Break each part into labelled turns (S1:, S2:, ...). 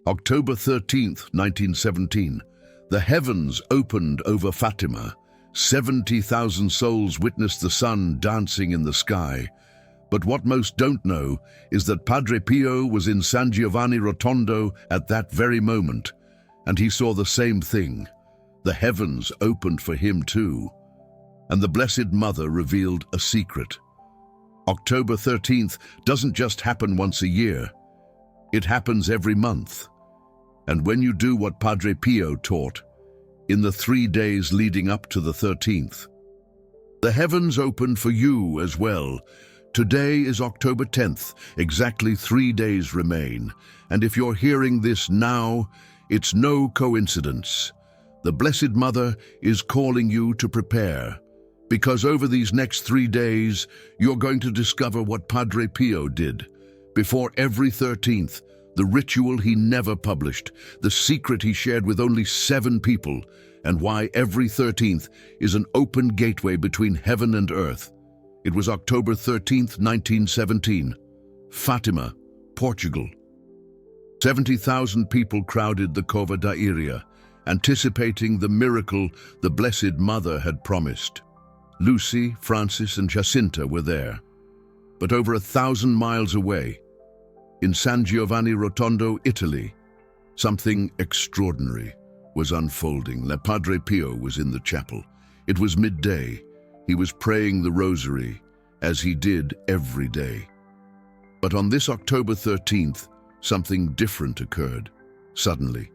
S1: October 13th, 1917. The heavens opened over Fatima. 70,000 souls witnessed the sun dancing in the sky. But what most don't know is that Padre Pio was in San Giovanni Rotondo at that very moment, and he saw the same thing. The heavens opened for him too. And the Blessed Mother revealed a secret. October 13th doesn't just happen once a year. It happens every month. And when you do what Padre Pio taught, in the 3 days leading up to the 13th, the heavens open for you as well. Today is October 10th, exactly 3 days remain. And if you're hearing this now, it's no coincidence. The Blessed Mother is calling you to prepare, because over these next 3 days, you're going to discover what Padre Pio did. Before every 13th, the ritual he never published, the secret he shared with only 7 people, and why every 13th is an open gateway between heaven and earth. It was October 13th, 1917, Fatima, Portugal. 70,000 people crowded the Cova da Iria, anticipating the miracle the Blessed Mother had promised. Lucy, Francis, and Jacinta were there. But over 1,000 miles away, in San Giovanni Rotondo, Italy, something extraordinary was unfolding. Padre Pio was in the chapel. It was midday. He was praying the rosary, as he did every day. But on this October 13th, something different occurred. Suddenly,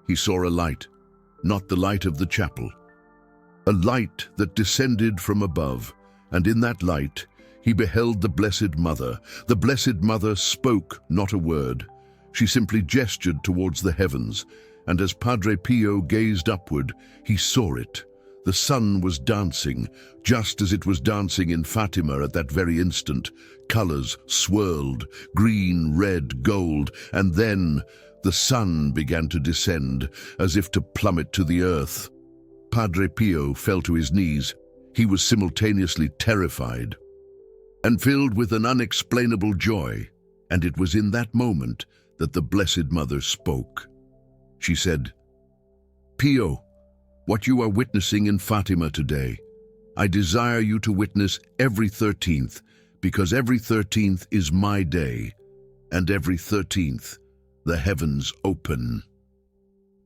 S1: he saw a light, not the light of the chapel, a light that descended from above, and in that light, he beheld the Blessed Mother. The Blessed Mother spoke not a word. She simply gestured towards the heavens, and as Padre Pio gazed upward, he saw it. The sun was dancing, just as it was dancing in Fatima at that very instant. Colors swirled, green, red, gold, and then the sun began to descend, as if to plummet to the earth. Padre Pio fell to his knees. He was simultaneously terrified and filled with an unexplainable joy, and it was in that moment that the Blessed Mother spoke. She said, "Pio, what you are witnessing in Fatima today, I desire you to witness every 13th, because every 13th is my day, and every 13th the heavens open."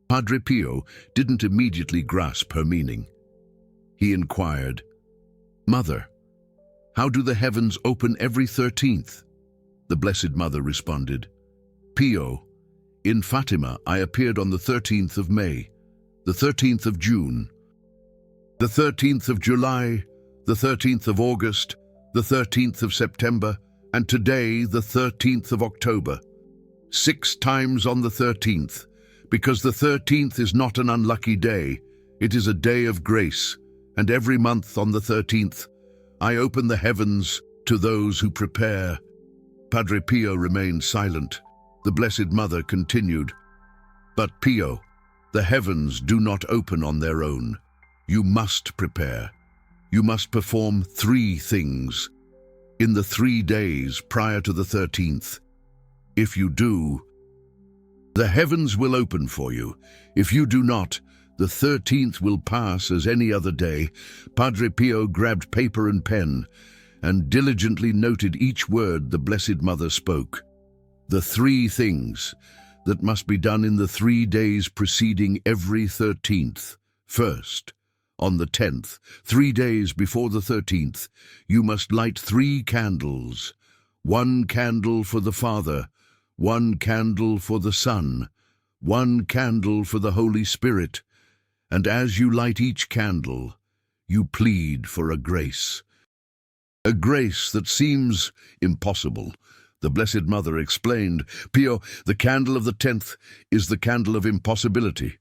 S1: Padre Pio didn't immediately grasp her meaning. He inquired, "Mother, how do the heavens open every 13th? The Blessed Mother responded, "Pio, in Fatima I appeared on the 13th of May, the 13th of June, the 13th of July, the 13th of August, the 13th of September, and today the 13th of October. 6 times on the 13th, because the 13th is not an unlucky day, it is a day of grace, and every month on the 13th, I open the heavens to those who prepare." Padre Pio remained silent. The Blessed Mother continued, "But Pio, the heavens do not open on their own. You must prepare. You must perform 3 things in the 3 days prior to the 13th. If you do, the heavens will open for you. If you do not, the 13th will pass as any other day." Padre Pio grabbed paper and pen and diligently noted each word the Blessed Mother spoke. The 3 things that must be done in the 3 days preceding every 13th. First, on the 10th, 3 days before the 13th, you must light 3 candles. 1 candle for the Father, 1 candle for the Son, 1 candle for the Holy Spirit. And as you light each candle, you plead for a grace that seems impossible. The Blessed Mother explained, "Pio, the candle of the 10th is the candle of impossibility.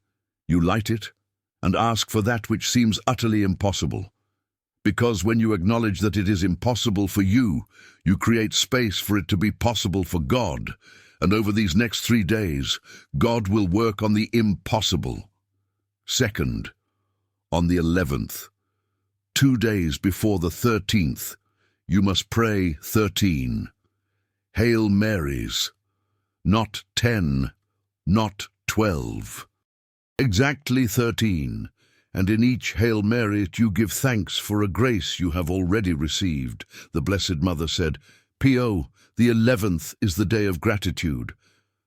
S1: You light it and ask for that which seems utterly impossible. Because when you acknowledge that it is impossible for you, you create space for it to be possible for God. And over these next 3 days, God will work on the impossible." Second, on the 11th, 2 days before the 13th, you must pray 13 Hail Marys, not 10 not 12. Exactly 13. And in each Hail Mary you give thanks for a grace you have already received. The Blessed Mother said, Pio, the 11th is the day of gratitude,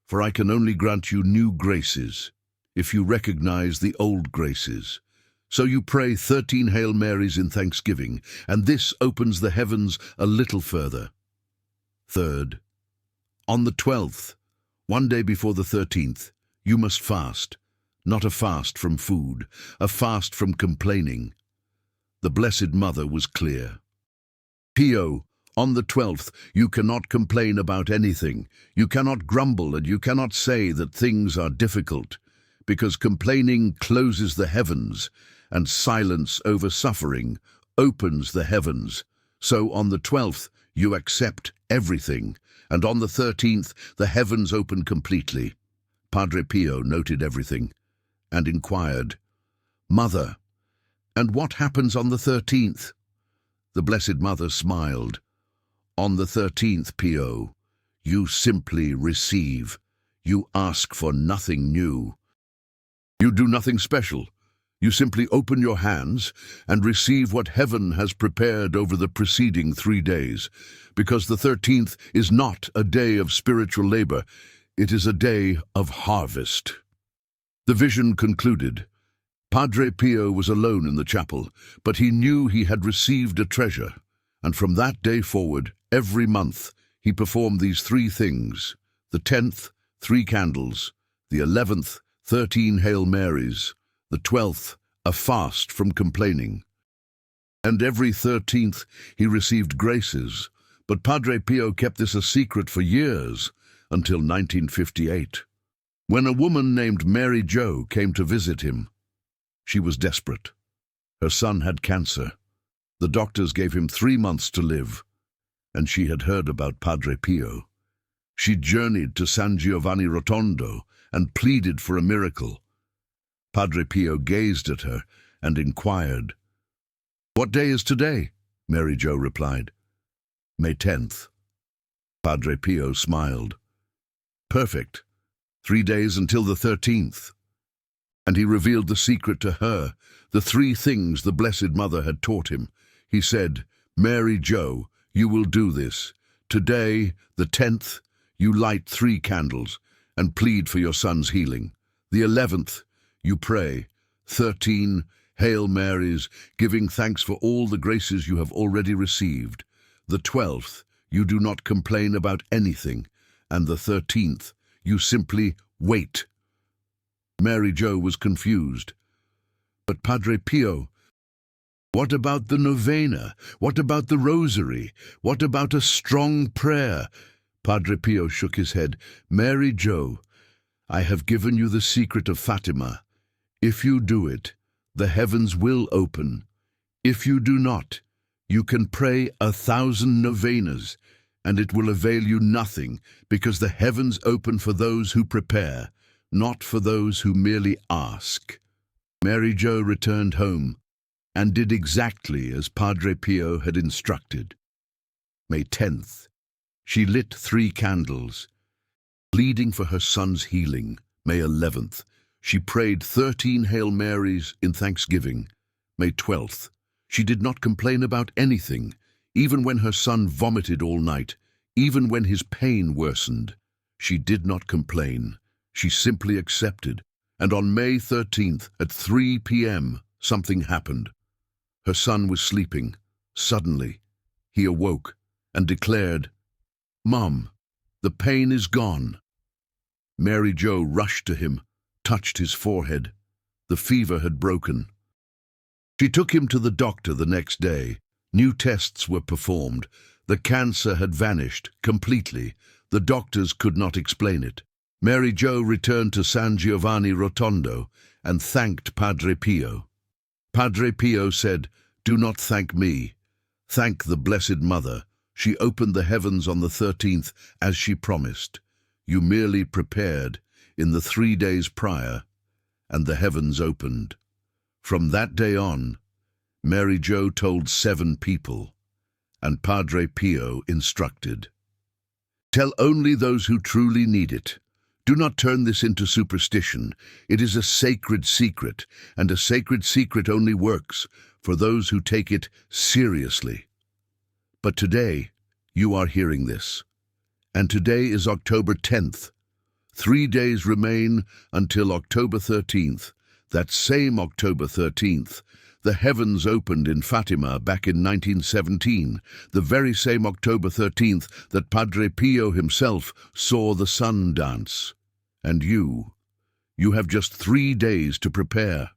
S1: for I can only grant you new graces, if you recognize the old graces. So you pray 13 Hail Marys in thanksgiving, and this opens the heavens a little further. Third, on the 12th, one day before the 13th, you must fast, not a fast from food, a fast from complaining. The Blessed Mother was clear. Pio, on the 12th, you cannot complain about anything. You cannot grumble and you cannot say that things are difficult, because complaining closes the heavens, and silence over suffering opens the heavens. So on the 12th, you accept everything, and on the 13th, the heavens open completely. Padre Pio noted everything and inquired, Mother, and what happens on the 13th? The Blessed Mother smiled. On the 13th, Pio, you simply receive. You ask for nothing new. You do nothing special. You simply open your hands and receive what heaven has prepared over the preceding 3 days, because the 13th is not a day of spiritual labor, it is a day of harvest. The vision concluded. Padre Pio was alone in the chapel, but he knew he had received a treasure, and from that day forward, every month, he performed these 3 things. The 10th, 3 candles, the 11th, 13 Hail Marys, the 12th, a fast from complaining. And every 13th he received graces, but Padre Pio kept this a secret for years, until 1958, when a woman named Mary Jo came to visit him. She was desperate. Her son had cancer. The doctors gave him 3 months to live, and she had heard about Padre Pio. She journeyed to San Giovanni Rotondo and pleaded for a miracle. Padre Pio gazed at her and inquired, What day is today? Mary Jo replied, May 10th. Padre Pio smiled. Perfect. 3 days until the 13th. And he revealed the secret to her, the 3 things the Blessed Mother had taught him. He said, Mary Jo, you will do this. Today, the 10th, you light 3 candles and plead for your son's healing. The 11th, you pray 13 Hail Marys, giving thanks for all the graces you have already received. The 12th, you do not complain about anything. And the 13th, you simply wait. Mary Jo was confused. But Padre Pio, what about the novena? What about the rosary? What about a strong prayer? Padre Pio shook his head. Mary Jo, I have given you the secret of Fatima. If you do it, the heavens will open. If you do not, you can pray 1,000 novenas, and it will avail you nothing, because the heavens open for those who prepare, not for those who merely ask. Mary Jo returned home and did exactly as Padre Pio had instructed. May 10th, she lit 3 candles, pleading for her son's healing. May 11th, she prayed 13 Hail Marys in thanksgiving. May 12th, she did not complain about anything, even when her son vomited all night, even when his pain worsened. She did not complain. She simply accepted. And on May 13th, at 3 p.m., something happened. Her son was sleeping. Suddenly, he awoke and declared, Mom, the pain is gone. Mary Jo rushed to him, touched his forehead. The fever had broken. She took him to the doctor the next day. New tests were performed. The cancer had vanished completely. The doctors could not explain it. Mary Jo returned to San Giovanni Rotondo and thanked Padre Pio. Padre Pio said, Do not thank me. Thank the Blessed Mother. She opened the heavens on the 13th as she promised. You merely prepared in the 3 days prior, and the heavens opened. From that day on, Mary Jo told 7 people, and Padre Pio instructed. Tell only those who truly need it. Do not turn this into superstition. It is a sacred secret, and a sacred secret only works for those who take it seriously. But today, you are hearing this. And today is October 10th. 3 days remain until October 13th. That same October 13th, the heavens opened in Fatima back in 1917, the very same October 13th that Padre Pio himself saw the sun dance. And you have just 3 days to prepare.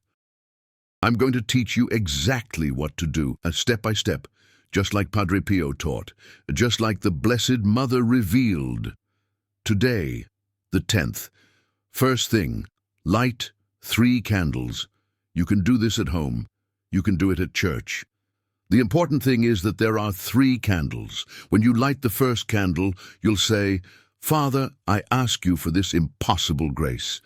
S1: I'm going to teach you exactly what to do, step by step, just like Padre Pio taught, just like the Blessed Mother revealed. Today, the 10th, first thing, light 3 candles. You can do this at home. You can do it at church. The important thing is that there are 3 candles. When you light the first candle, you'll say, "Father, I ask you for this impossible grace."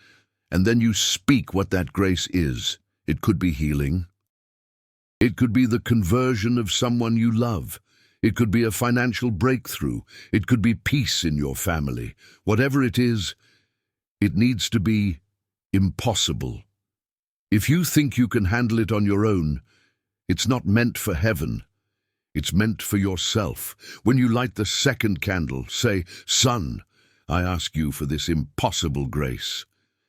S1: And then you speak what that grace is. It could be healing. It could be the conversion of someone you love. It could be a financial breakthrough. It could be peace in your family. Whatever it is, it needs to be impossible. If you think you can handle it on your own, it's not meant for heaven. It's meant for yourself. When you light the second candle, say, "Son, I ask you for this impossible grace,"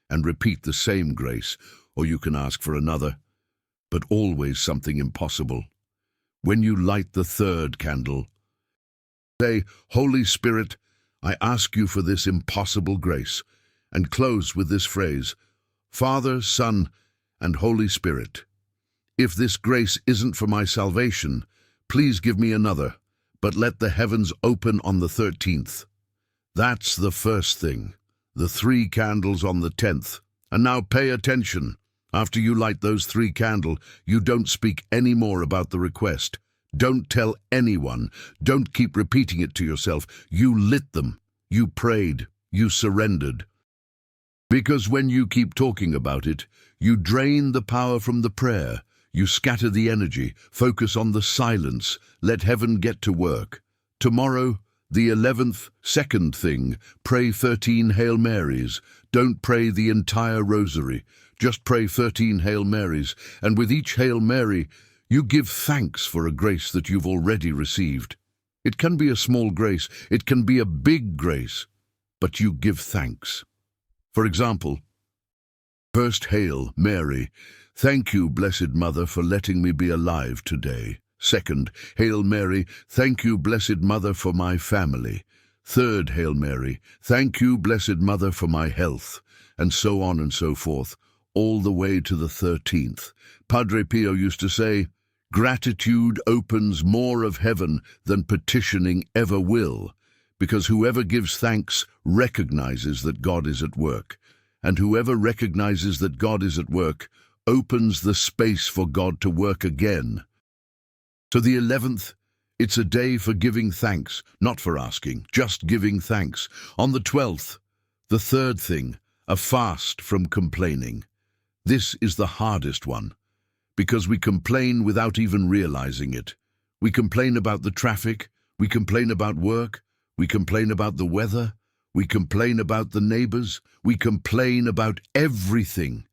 S1: and repeat the same grace, or you can ask for another, but always something impossible. When you light the third candle, say, "Holy Spirit, I ask you for this impossible grace," and close with this phrase, "Father, Son, and Holy Spirit. If this grace isn't for my salvation, please give me another, but let the heavens open on the 13th. That's the first thing, the 3 candles on the 10th. And now pay attention. After you light those 3 candles, you don't speak any more about the request. Don't tell anyone. Don't keep repeating it to yourself. You lit them. You prayed. You surrendered. Because when you keep talking about it, you drain the power from the prayer. You scatter the energy. Focus on the silence. Let heaven get to work. Tomorrow, the 11th, second thing, pray 13 Hail Marys. Don't pray the entire rosary. Just pray 13 Hail Marys, and with each Hail Mary, you give thanks for a grace that you've already received. It can be a small grace, it can be a big grace, but you give thanks. For example, first Hail Mary, thank you, Blessed Mother, for letting me be alive today. Second, Hail Mary, thank you, Blessed Mother, for my family. Third Hail Mary, thank you, Blessed Mother, for my health. And so on and so forth, all the way to the 13th. Padre Pio used to say, "Gratitude opens more of heaven than petitioning ever will, because whoever gives thanks recognizes that God is at work, and whoever recognizes that God is at work opens the space for God to work again." So the 11th, it's a day for giving thanks, not for asking, just giving thanks. On the 12th, the third thing, a fast from complaining. This is the hardest one, because we complain without even realizing it. We complain about the traffic, we complain about work, we complain about the weather, we complain about the neighbors, we complain about everything.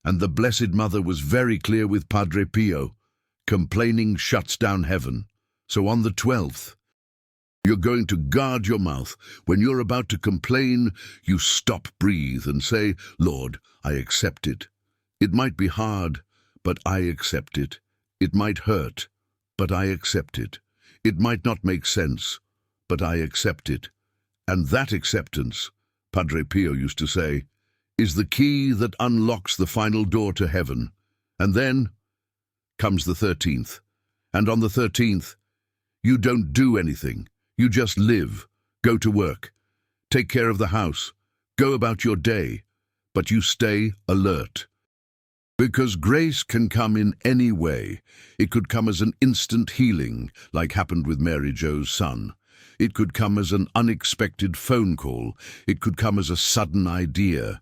S1: And the Blessed Mother was very clear with Padre Pio. Complaining shuts down heaven. So on the 12th, you're going to guard your mouth. When you're about to complain, you stop, breathe, and say, "Lord, I accept it. It might be hard, but I accept it. It might hurt, but I accept it. It might not make sense, but I accept it." And that acceptance, Padre Pio used to say, is the key that unlocks the final door to heaven. And then comes the 13th. And on the 13th, you don't do anything. You just live, go to work, take care of the house, go about your day, but you stay alert. Because grace can come in any way. It could come as an instant healing, like happened with Mary Jo's son. It could come as an unexpected phone call. It could come as a sudden idea.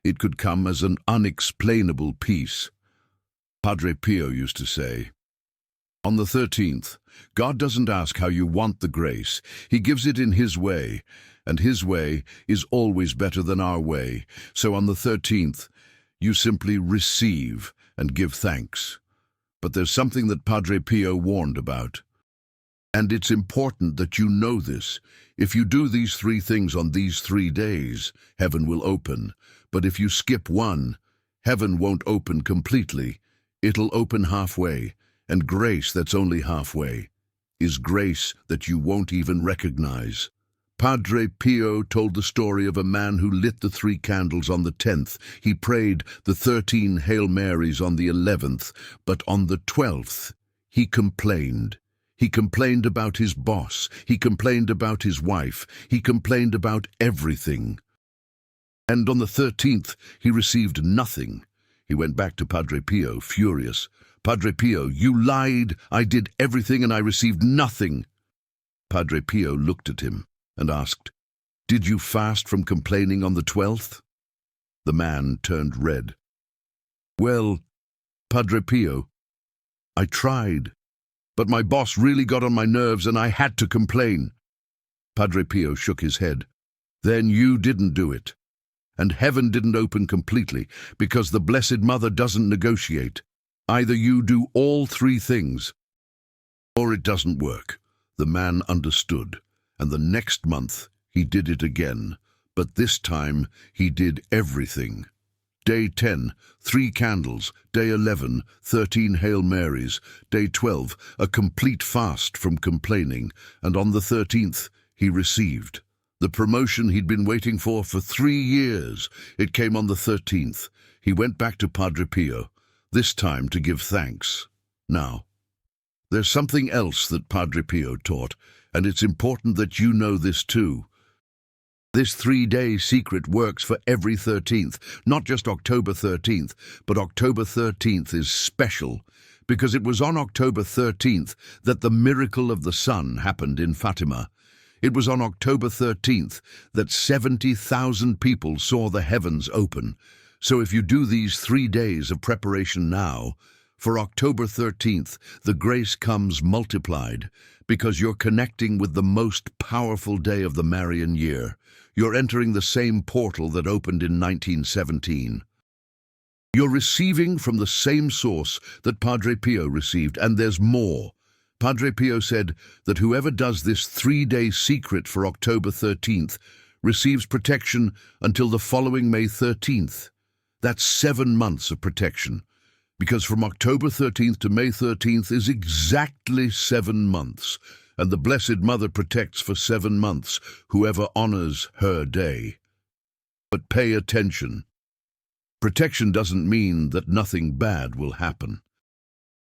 S1: It could come as an unexplainable peace. Padre Pio used to say, on the 13th, God doesn't ask how you want the grace. He gives it in His way. and his way is always better than our way. So on the 13th, you simply receive and give thanks. But there's something that Padre Pio warned about. And it's important that you know this. If you do these 3 things on these 3 days, heaven will open. But if you skip one, heaven won't open completely. It'll open halfway. And grace that's only halfway is grace that you won't even recognize. Padre Pio told the story of a man who lit the 3 candles on the 10th. He prayed the 13 Hail Marys on the 11th, but on the 12th, he complained. He complained about his boss. He complained about his wife. He complained about everything. And on the 13th, he received nothing. He went back to Padre Pio, furious. Padre Pio, you lied. I did everything and I received nothing. Padre Pio looked at him and asked, Did you fast from complaining on the 12th? The man turned red. Well, Padre Pio, I tried. But my boss really got on my nerves and I had to complain. Padre Pio shook his head. Then you didn't do it. And heaven didn't open completely because the Blessed Mother doesn't negotiate. Either you do all 3 things or it doesn't work. The man understood, and the next month he did it again, but this time he did everything. Day 10, 3 candles. Day 11, 13 Hail Marys. Day 12, a complete fast from complaining. And on the 13th, he received the promotion he'd been waiting for 3 years. It came on the 13th. He went back to Padre Pio, this time to give thanks. Now, there's something else that Padre Pio taught, and it's important that you know this too. This 3-day secret works for every 13th, not just October 13th, but October 13th is special because it was on October 13th that the miracle of the sun happened in Fatima. It was on October 13th that 70,000 people saw the heavens open. So if you do these 3 days of preparation now, for October 13th, the grace comes multiplied because you're connecting with the most powerful day of the Marian year. You're entering the same portal that opened in 1917. You're receiving from the same source that Padre Pio received, and there's more. Padre Pio said that whoever does this 3-day secret for October 13th receives protection until the following May 13th. That's 7 months of protection, because from October 13th to May 13th is exactly 7 months. And the Blessed Mother protects for 7 months whoever honors her day. But pay attention. Protection doesn't mean that nothing bad will happen.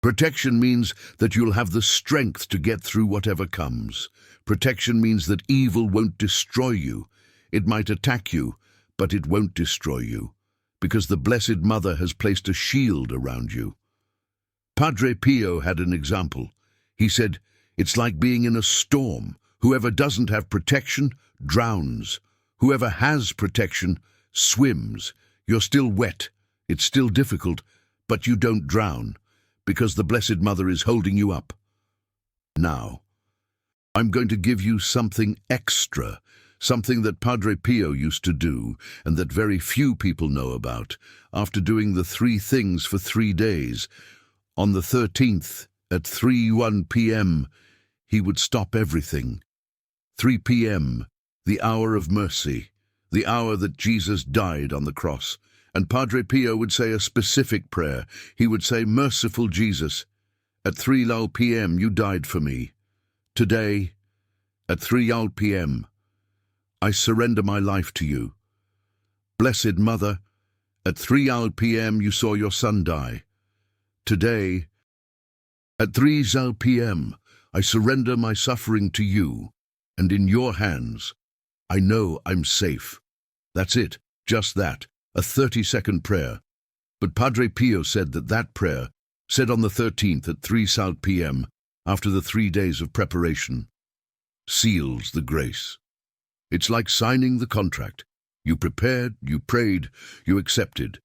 S1: Protection means that you'll have the strength to get through whatever comes. Protection means that evil won't destroy you. It might attack you, but it won't destroy you, because the Blessed Mother has placed a shield around you. Padre Pio had an example. He said, it's like being in a storm. Whoever doesn't have protection drowns. Whoever has protection swims. You're still wet. It's still difficult, but you don't drown because the Blessed Mother is holding you up. Now, I'm going to give you something extra, something that Padre Pio used to do and that very few people know about. After doing the 3 things for 3 days, on the 13th at 3:01 p.m., he would stop everything. 3 p.m., the hour of mercy, the hour that Jesus died on the cross. And Padre Pio would say a specific prayer. He would say, Merciful Jesus, at 3:00 p.m. you died for me. Today, at 3:00 p.m., I surrender my life to you. Blessed Mother, at 3:00 p.m. you saw your son die. Today, at 3:00 p.m., I surrender my suffering to you, and in your hands, I know I'm safe. That's it, just that, a 30-second prayer. But Padre Pio said that prayer, said on the 13th at 3:00 p.m., after the 3 days of preparation, seals the grace. It's like signing the contract. You prepared, you prayed, you accepted.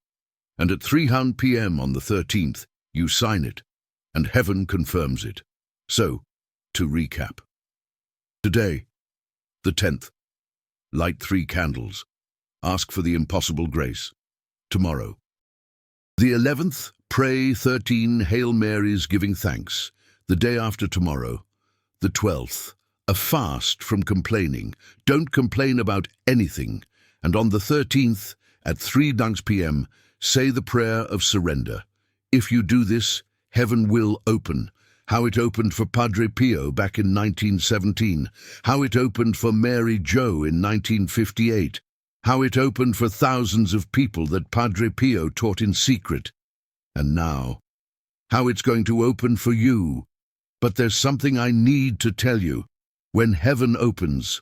S1: And at 3:00 p.m. on the 13th, you sign it, and heaven confirms it. So, to recap. Today, the 10th, light 3 candles. Ask for the impossible grace. Tomorrow. The 11th, pray 13 Hail Marys giving thanks. The day after tomorrow. The 12th, a fast from complaining. Don't complain about anything. And on the 13th, at 3 p.m., say the prayer of surrender. If you do this, heaven will open. How it opened for Padre Pio back in 1917. How it opened for Mary Jo in 1958. How it opened for thousands of people that Padre Pio taught in secret. And now, how it's going to open for you. But there's something I need to tell you. When heaven opens,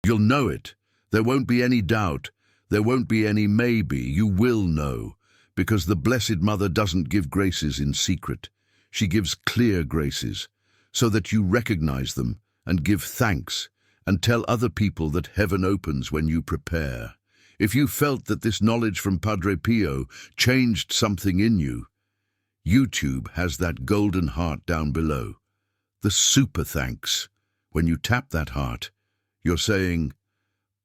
S1: you'll know it. There won't be any doubt. There won't be any maybe. You will know. Because the Blessed Mother doesn't give graces in secret. She gives clear graces, so that you recognize them and give thanks and tell other people that heaven opens when you prepare. If you felt that this knowledge from Padre Pio changed something in you, YouTube has that golden heart down below. The super thanks. When you tap that heart, you're saying,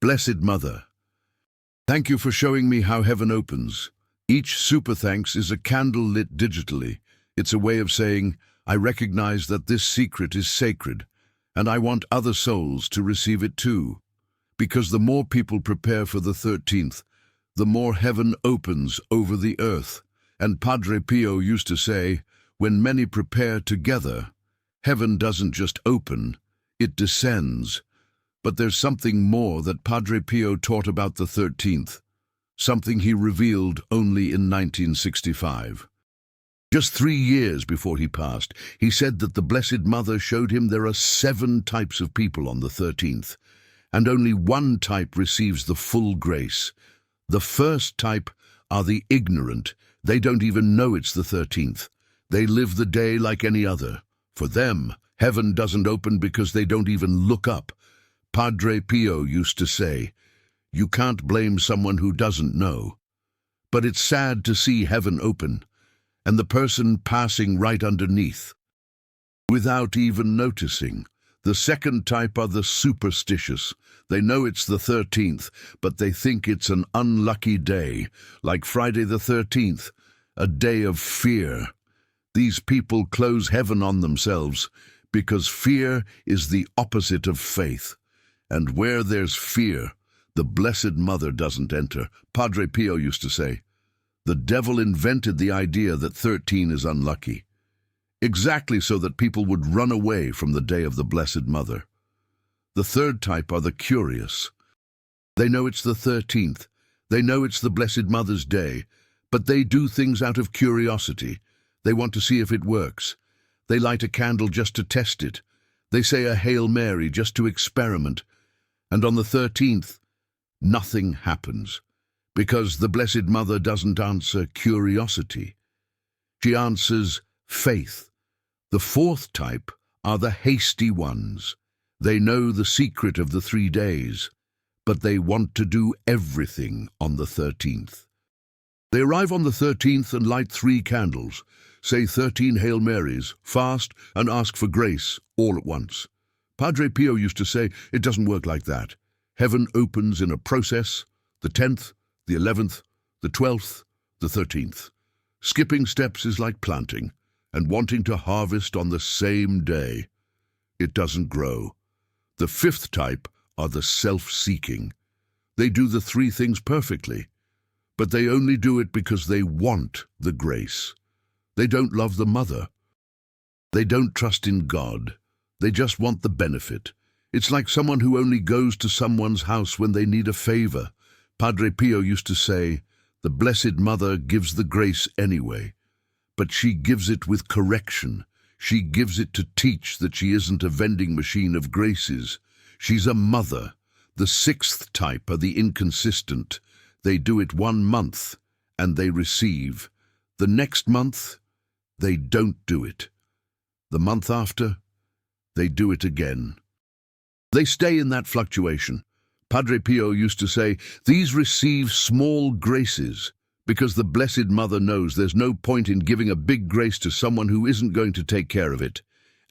S1: Blessed Mother, thank you for showing me how heaven opens. Each super thanks is a candle lit digitally. It's a way of saying, I recognize that this secret is sacred, and I want other souls to receive it too. Because the more people prepare for the 13th, the more heaven opens over the earth. And Padre Pio used to say, when many prepare together, heaven doesn't just open, it descends. But there's something more that Padre Pio taught about the 13th, something he revealed only in 1965. Just 3 years before he passed, he said that the Blessed Mother showed him there are 7 types of people on the 13th, and only 1 type receives the full grace. The first type are the ignorant. They don't even know it's the 13th. They live the day like any other. For them, heaven doesn't open because they don't even look up. Padre Pio used to say, you can't blame someone who doesn't know. But it's sad to see heaven open, and the person passing right underneath, without even noticing. The second type are the superstitious. They know it's the 13th, but they think it's an unlucky day, like Friday the 13th, a day of fear. These people close heaven on themselves because fear is the opposite of faith. And where there's fear, the Blessed Mother doesn't enter. Padre Pio used to say, the devil invented the idea that 13 is unlucky, exactly so that people would run away from the day of the Blessed Mother. The third type are the curious. They know it's the 13th. They know it's the Blessed Mother's day, but they do things out of curiosity. They want to see if it works. They light a candle just to test it. They say a Hail Mary just to experiment. And on the 13th, nothing happens, because the Blessed Mother doesn't answer curiosity. She answers faith. The fourth type are the hasty ones. They know the secret of the 3 days, but they want to do everything on the 13th. They arrive on the 13th and light 3 candles, say 13 Hail Marys, fast, and ask for grace all at once. Padre Pio used to say, it doesn't work like that. Heaven opens in a process, the 10th, the 11th, the 12th, the 13th. Skipping steps is like planting and wanting to harvest on the same day. It doesn't grow. The fifth type are the self-seeking. They do the 3 things perfectly, but they only do it because they want the grace. They don't love the Mother. They don't trust in God. They just want the benefit. It's like someone who only goes to someone's house when they need a favor. Padre Pio used to say, the Blessed Mother gives the grace anyway, but she gives it with correction. She gives it to teach that she isn't a vending machine of graces. She's a mother. The 6th type are the inconsistent. They do it 1 month, and they receive. The next month, they don't do it. The month after, they do it again. They stay in that fluctuation. Padre Pio used to say, these receive small graces, because the Blessed Mother knows there's no point in giving a big grace to someone who isn't going to take care of it.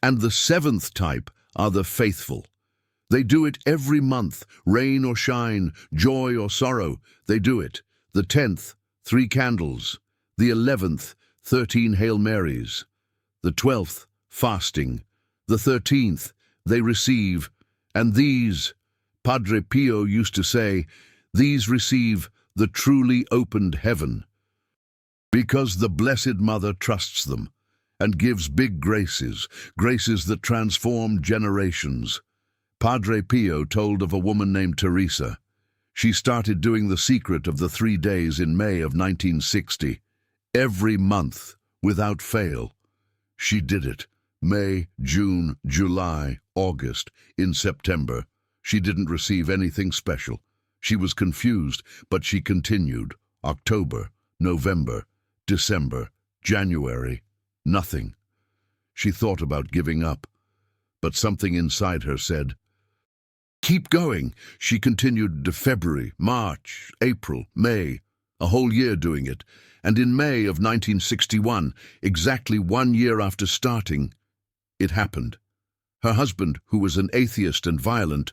S1: And the 7th type are the faithful. They do it every month, rain or shine, joy or sorrow, they do it. The 10th, 3 candles. The 11th, 13 Hail Marys. The 12th, fasting. The 13th, they receive. And these, Padre Pio used to say, these receive the truly opened heaven. Because the Blessed Mother trusts them and gives big graces, graces that transform generations. Padre Pio told of a woman named Teresa. She started doing the secret of the 3 days in May of 1960. Every month, without fail. She did it. May, June, July, August, in September. She didn't receive anything special. She was confused, but she continued. October, November, December, January, nothing. She thought about giving up, but something inside her said, "Keep going." She continued to February, March, April, May, a whole year doing it. And in May of 1961, exactly 1 year after starting, it happened. Her husband, who was an atheist and violent,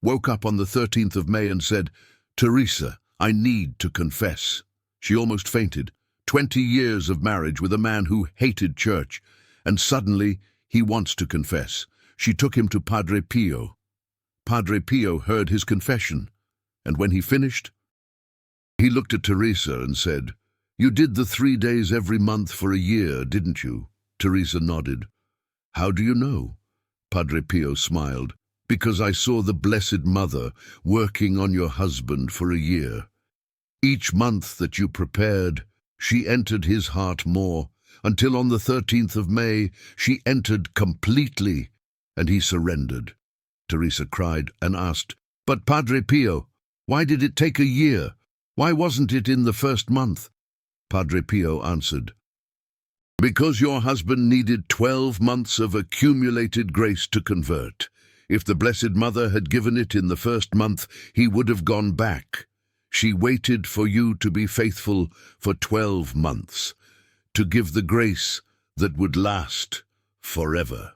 S1: woke up on the 13th of May and said, "Teresa, I need to confess." She almost fainted. 20 years of marriage with a man who hated church, and suddenly he wants to confess. She took him to Padre Pio. Padre Pio heard his confession, and when he finished, he looked at Teresa and said, "You did the 3 days every month for a year, didn't you?" Teresa nodded. "How do you know?" Padre Pio smiled. "Because I saw the Blessed Mother working on your husband for a year. Each month that you prepared, she entered his heart more, until on the 13th of May, she entered completely, and he surrendered." Teresa cried and asked, "But Padre Pio, why did it take a year? Why wasn't it in the first month?" Padre Pio answered, "Because your husband needed 12 months of accumulated grace to convert. If the Blessed Mother had given it in the first month, he would have gone back. She waited for you to be faithful for 12 months, to give the grace that would last forever."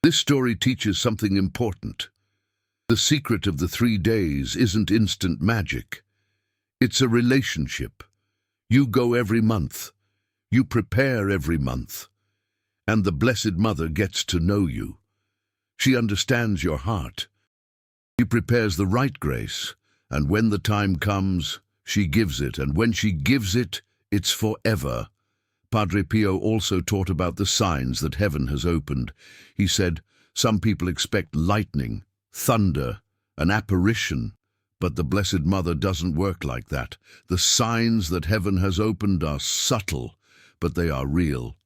S1: This story teaches something important. The secret of the 3 days isn't instant magic. It's a relationship. You go every month. You prepare every month. And the Blessed Mother gets to know you. She understands your heart. She prepares the right grace, and when the time comes, she gives it, and when she gives it, it's forever. Padre Pio also taught about the signs that heaven has opened. He said, some people expect lightning, thunder, an apparition, but the Blessed Mother doesn't work like that. The signs that heaven has opened are subtle, but they are real.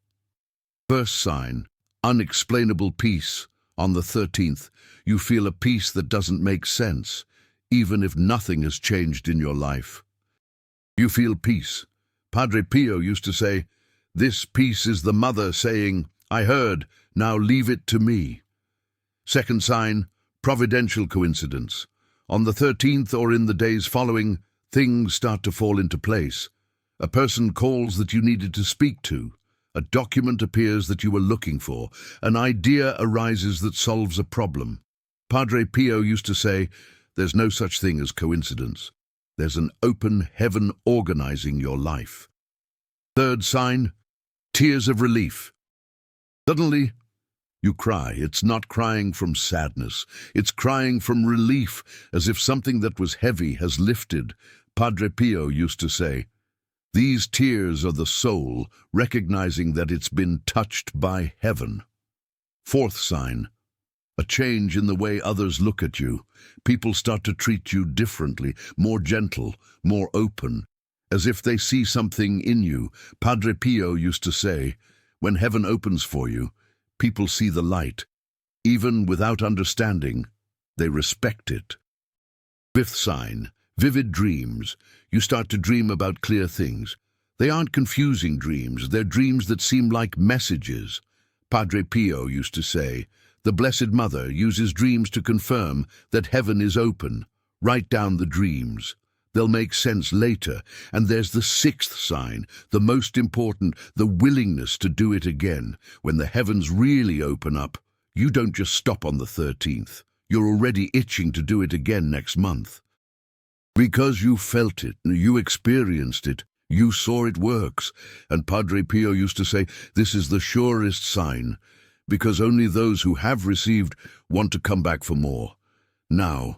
S1: First sign, unexplainable peace. On the 13th, you feel a peace that doesn't make sense, even if nothing has changed in your life. You feel peace. Padre Pio used to say, "This peace is the Mother saying, 'I heard, now leave it to me.'" Second sign, providential coincidence. On the 13th or in the days following, things start to fall into place. A person calls that you needed to speak to. A document appears that you were looking for. An idea arises that solves a problem. Padre Pio used to say, there's no such thing as coincidence. There's an open heaven organizing your life. Third sign, tears of relief. Suddenly, you cry. It's not crying from sadness. It's crying from relief, as if something that was heavy has lifted. Padre Pio used to say, these tears are the soul recognizing that it's been touched by heaven. Fourth sign, a change in the way others look at you. People start to treat you differently, more gentle, more open, as if they see something in you. Padre Pio used to say, when heaven opens for you, people see the light. Even without understanding, they respect it. Fifth sign, vivid dreams. You start to dream about clear things. They aren't confusing dreams. They're dreams that seem like messages. Padre Pio used to say, the Blessed Mother uses dreams to confirm that heaven is open. Write down the dreams. They'll make sense later. And there's the sixth sign, the most important, the willingness to do it again. When the heavens really open up, you don't just stop on the 13th. You're already itching to do it again next month. Because you felt it, you experienced it, you saw it works. And Padre Pio used to say, this is the surest sign, because only those who have received want to come back for more. Now,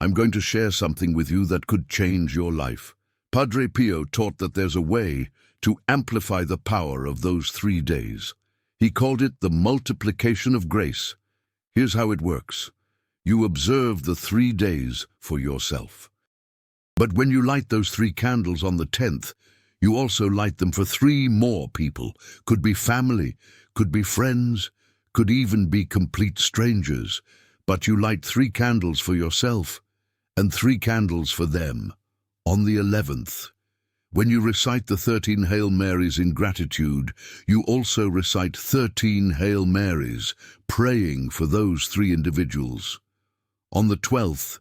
S1: I'm going to share something with you that could change your life. Padre Pio taught that there's a way to amplify the power of those 3 days. He called it the multiplication of grace. Here's how it works. You observe the 3 days for yourself. But when you light those 3 candles on the 10th, you also light them for 3 more people. Could be family, could be friends, could even be complete strangers. But you light 3 candles for yourself and 3 candles for them. On the 11th, when you recite the 13 Hail Marys in gratitude, you also recite 13 Hail Marys, praying for those 3 individuals. On the 12th,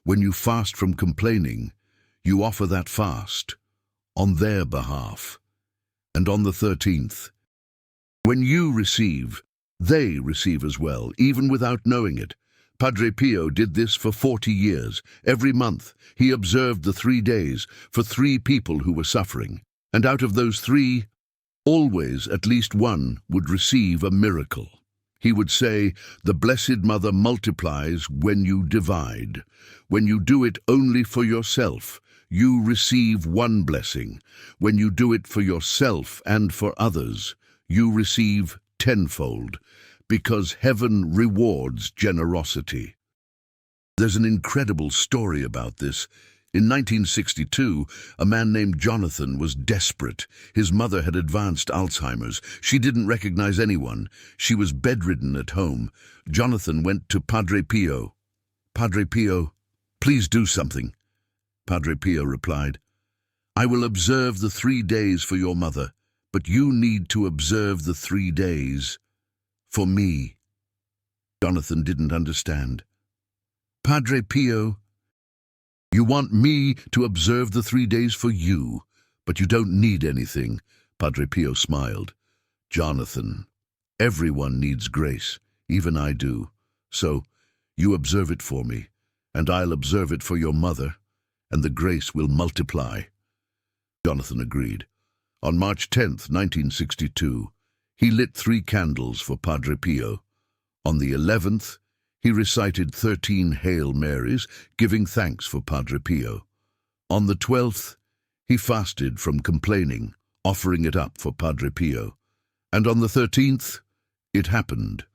S1: when you fast from complaining, you offer that fast on their behalf. And on the 13th, when you receive, they receive as well, even without knowing it. Padre Pio did this for 40 years. Every month, he observed the 3 days for 3 people who were suffering. And out of those 3, always at least one would receive a miracle. He would say, the Blessed Mother multiplies when you divide. When you do it only for yourself, you receive 1 blessing. When you do it for yourself and for others, you receive tenfold, because heaven rewards generosity. There's an incredible story about this. In 1962, a man named Jonathan was desperate. His mother had advanced Alzheimer's. She didn't recognize anyone. She was bedridden at home. Jonathan went to Padre Pio. Padre Pio, please do something. Padre Pio replied, I will observe the 3 days for your mother, but you need to observe the 3 days for me. Jonathan didn't understand. Padre Pio, you want me to observe the 3 days for you, but you don't need anything. Padre Pio smiled. Jonathan, everyone needs grace, even I do. So, you observe it for me, and I'll observe it for your mother, and the grace will multiply. Jonathan agreed. On March 10th, 1962, he lit 3 candles for Padre Pio. On the 11th, he recited 13 Hail Marys, giving thanks for Padre Pio. On the 12th, he fasted from complaining, offering it up for Padre Pio. And on the 13th, it happened.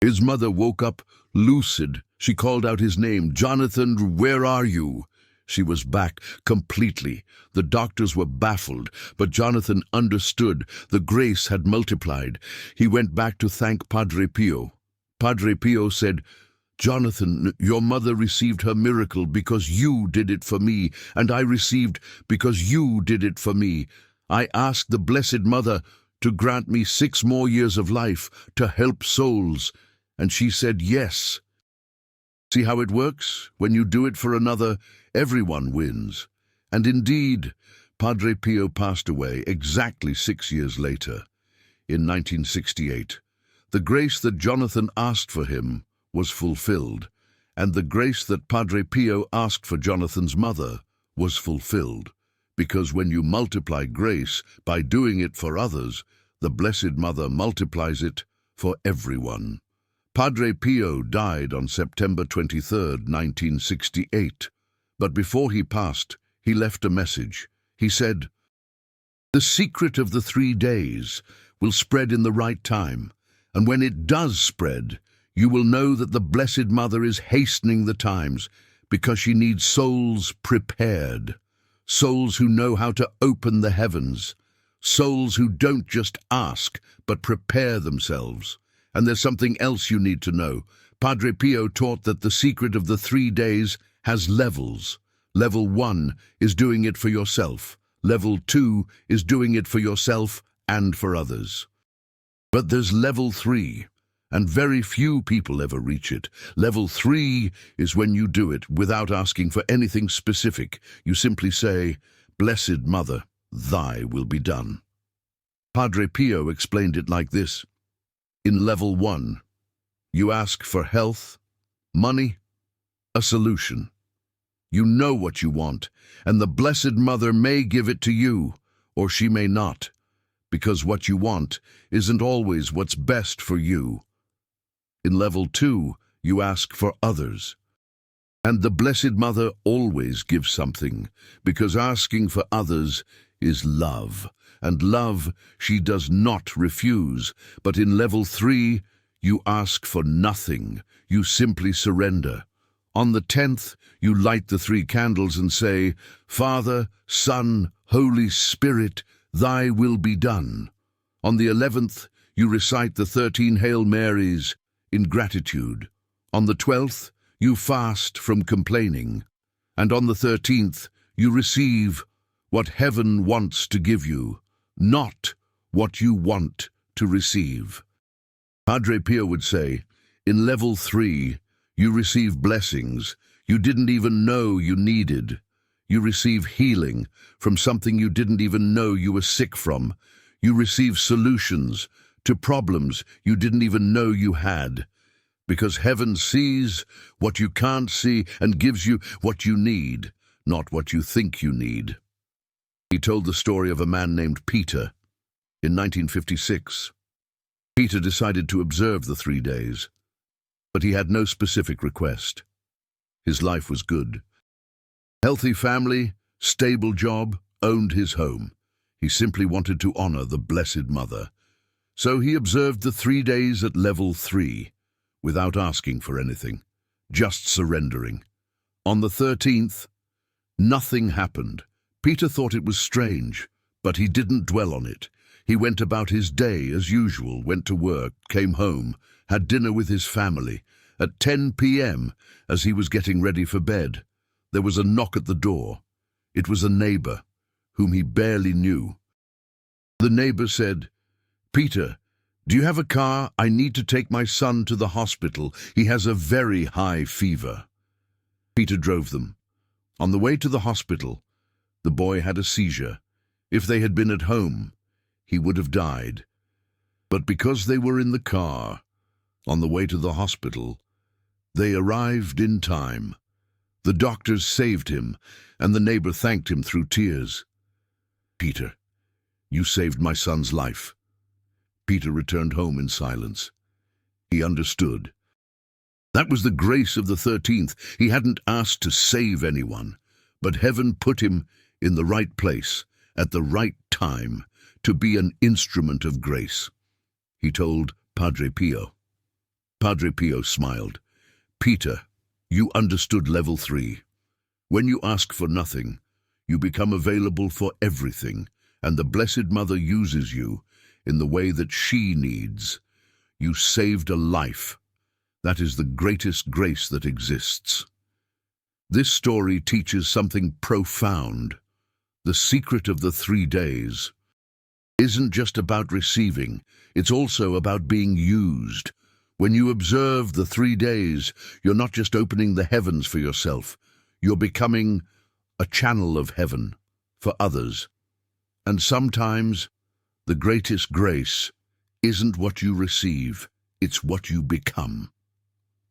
S1: His mother woke up lucid. She called out his name, Jonathan, where are you? She was back completely. The doctors were baffled, but Jonathan understood. The grace had multiplied. He went back to thank Padre Pio. Padre Pio said, Jonathan, your mother received her miracle because you did it for me, and I received because you did it for me. I asked the Blessed Mother to grant me 6 more years of life to help souls, and she said yes. See how it works? When you do it for another, everyone wins. And indeed, Padre Pio passed away exactly 6 years later, in 1968. The grace that Jonathan asked for him was fulfilled, and the grace that Padre Pio asked for Jonathan's mother was fulfilled, because when you multiply grace by doing it for others, the Blessed Mother multiplies it for everyone. Padre Pio died on September 23rd, 1968. But before he passed, he left a message. He said, the secret of the 3 days will spread in the right time, and when it does spread, you will know that the Blessed Mother is hastening the times, because she needs souls prepared, souls who know how to open the heavens, souls who don't just ask, but prepare themselves. And there's something else you need to know. Padre Pio taught that the secret of the 3 days has levels. Level 1 is doing it for yourself. Level 2 is doing it for yourself and for others. But there's level 3, and very few people ever reach it. Level 3 is when you do it without asking for anything specific. You simply say, Blessed Mother, thy will be done. Padre Pio explained it like this. In level 1, you ask for health, Money? A solution. You know what you want, and the Blessed Mother may give it to you, or she may not, because what you want isn't always what's best for you. In level 2, you ask for others. And the Blessed Mother always gives something, because asking for others is love, and love she does not refuse. But in level 3, you ask for nothing, you simply surrender. On the 10th, you light the 3 candles and say, Father, Son, Holy Spirit, thy will be done. On the 11th, you recite the 13 Hail Marys in gratitude. On the 12th, you fast from complaining. And on the 13th, you receive what heaven wants to give you, not what you want to receive. Padre Pio would say, in level 3, you receive blessings you didn't even know you needed. You receive healing from something you didn't even know you were sick from. You receive solutions to problems you didn't even know you had. Because heaven sees what you can't see and gives you what you need, not what you think you need. He told the story of a man named Peter. In 1956, Peter decided to observe the 3 days, but he had no specific request. His life was good. Healthy family, stable job, owned his home. He simply wanted to honor the Blessed Mother. So he observed the 3 days at level 3, without asking for anything, just surrendering. On the 13th, nothing happened. Peter thought it was strange, but he didn't dwell on it. He went about his day as usual, went to work, came home, had dinner with his family. At 10 p.m., as he was getting ready for bed, there was a knock at the door. It was a neighbor, whom he barely knew. The neighbor said, Peter, do you have a car? I need to take my son to the hospital. He has a very high fever. Peter drove them. On the way to the hospital, the boy had a seizure. If they had been at home, he would have died. But because they were in the car, on the way to the hospital, they arrived in time. The doctors saved him, and the neighbor thanked him through tears. Peter, you saved my son's life. Peter returned home in silence. He understood. That was the grace of the 13th. He hadn't asked to save anyone, but heaven put him in the right place, at the right time, to be an instrument of grace. He told Padre Pio. Padre Pio smiled. Peter, you understood level 3. When you ask for nothing, you become available for everything, and the Blessed Mother uses you in the way that she needs. You saved a life. That is the greatest grace that exists. This story teaches something profound. The secret of the 3 days isn't just about receiving, it's also about being used. When you observe the 3 days, you're not just opening the heavens for yourself, you're becoming a channel of heaven for others. And sometimes, the greatest grace isn't what you receive, it's what you become.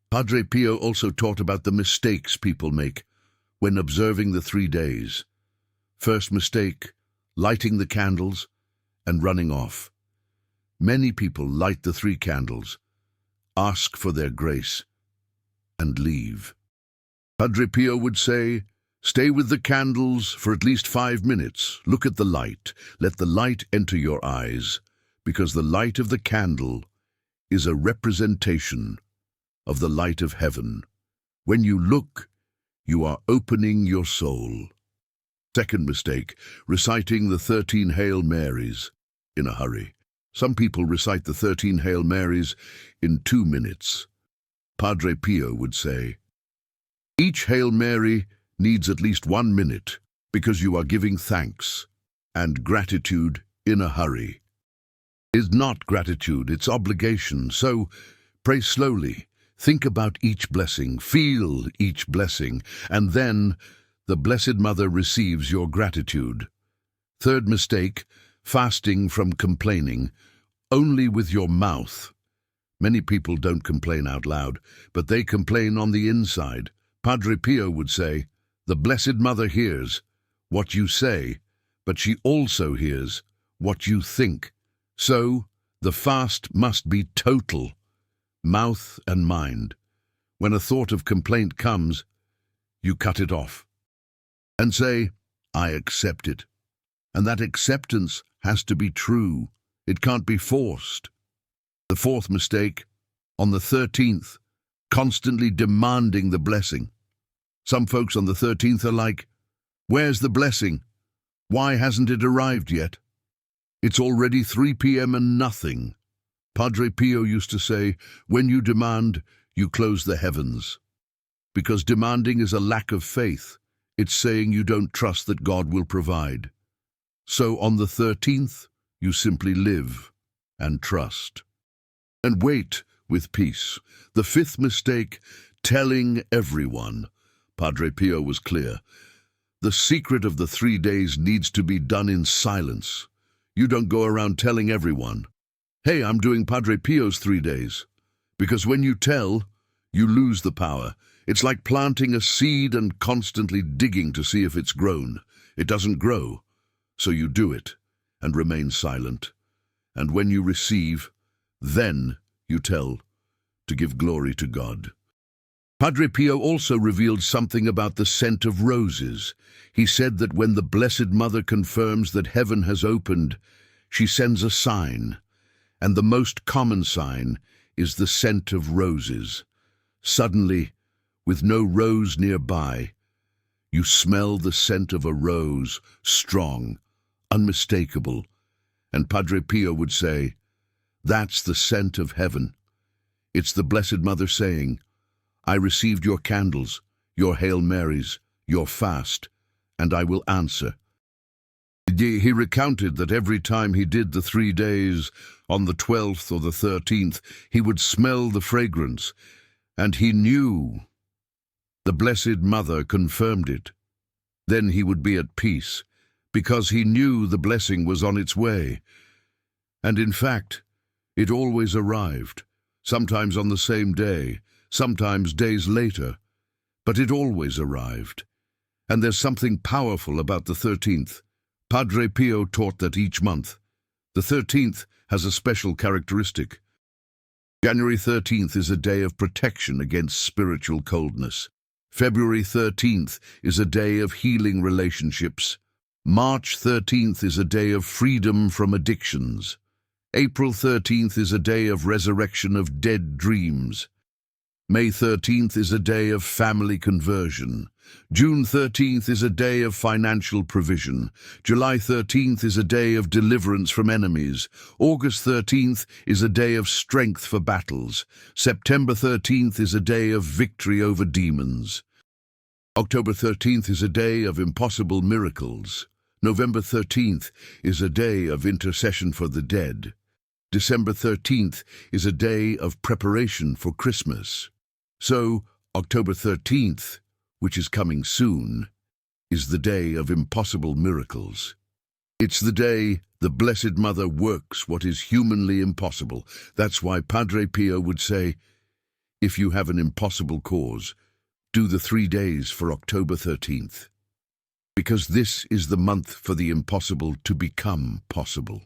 S1: Padre Pio also taught about the mistakes people make when observing the 3 days. First mistake, lighting the candles and running off. Many people light the 3 candles, ask for their grace, and leave. Padre Pio would say, stay with the candles for at least 5 minutes. Look at the light. Let the light enter your eyes, because the light of the candle is a representation of the light of heaven. When you look, you are opening your soul. Second mistake, reciting the 13 Hail Marys in a hurry. Some people recite the 13 Hail Marys in 2 minutes. Padre Pio would say, each Hail Mary needs at least 1 minute because you are giving thanks and gratitude in a hurry. It's not gratitude, it's obligation. So pray slowly, think about each blessing, feel each blessing, and then the Blessed Mother receives your gratitude. Third mistake, fasting from complaining only with your mouth. Many people don't complain out loud, but they complain on the inside. Padre Pio would say, "The Blessed Mother hears what you say, but she also hears what you think." So, the fast must be total, mouth and mind. When a thought of complaint comes, you cut it off and say, "I accept it." And that acceptance has to be true. It can't be forced. The fourth mistake, on the 13th, constantly demanding the blessing. Some folks on the 13th are like, "Where's the blessing? Why hasn't it arrived yet? It's already 3 p.m. and nothing." Padre Pio used to say, "When you demand, you close the heavens." Because demanding is a lack of faith. It's saying you don't trust that God will provide. So on the 13th, you simply live and trust. And wait with peace. The fifth mistake, telling everyone. Padre Pio was clear. The secret of the 3 days needs to be done in silence. You don't go around telling everyone, "Hey, I'm doing Padre Pio's 3 days." Because when you tell, you lose the power. It's like planting a seed and constantly digging to see if it's grown. It doesn't grow, so you do it and remain silent. And when you receive, then you tell, to give glory to God. Padre Pio also revealed something about the scent of roses. He said that when the Blessed Mother confirms that heaven has opened, she sends a sign, and the most common sign is the scent of roses. Suddenly, with no rose nearby, you smell the scent of a rose, strong, unmistakable, and Padre Pio would say, "That's the scent of heaven." It's the Blessed Mother saying, "I received your candles, your Hail Marys, your fast, and I will answer." He recounted that every time he did the 3 days, on the 12th or the 13th, he would smell the fragrance, and he knew. The Blessed Mother confirmed it. Then he would be at peace, because he knew the blessing was on its way. And in fact, it always arrived, sometimes on the same day, sometimes days later, but it always arrived. And there's something powerful about the 13th. Padre Pio taught that each month, the 13th has a special characteristic. January 13th is a day of protection against spiritual coldness. February 13th is a day of healing relationships. March 13th is a day of freedom from addictions. April 13th is a day of resurrection of dead dreams. May 13th is a day of family conversion. June 13th is a day of financial provision. July 13th is a day of deliverance from enemies. August 13th is a day of strength for battles. September 13th is a day of victory over demons. October 13th is a day of impossible miracles. November 13th is a day of intercession for the dead. December 13th is a day of preparation for Christmas. So, October 13th, which is coming soon, is the day of impossible miracles. It's the day the Blessed Mother works what is humanly impossible. That's why Padre Pio would say, if you have an impossible cause, do the 3 days for October 13th. Because this is the month for the impossible to become possible.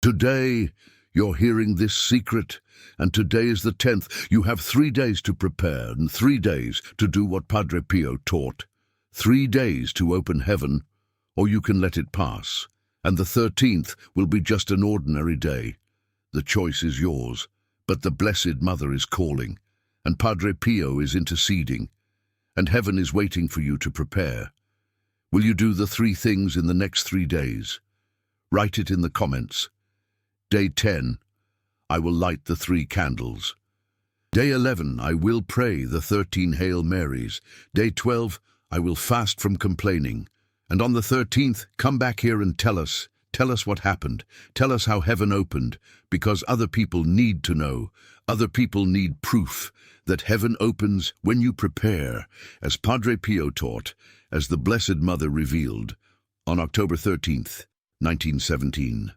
S1: Today, you're hearing this secret, and today is the 10th. You have 3 days to prepare and 3 days to do what Padre Pio taught. 3 days to open heaven, or you can let it pass, and the 13th will be just an ordinary day. The choice is yours, but the Blessed Mother is calling, and Padre Pio is interceding, and heaven is waiting for you to prepare. Will you do the 3 things in the next 3 days? Write it in the comments. Day 10, I will light the 3 candles. Day 11, I will pray the 13 Hail Marys. Day 12, I will fast from complaining. And on the 13th, come back here and tell us what happened. Tell us how heaven opened, because other people need to know. Other people need proof that heaven opens when you prepare, as Padre Pio taught, as the Blessed Mother revealed, on October 13th, 1917.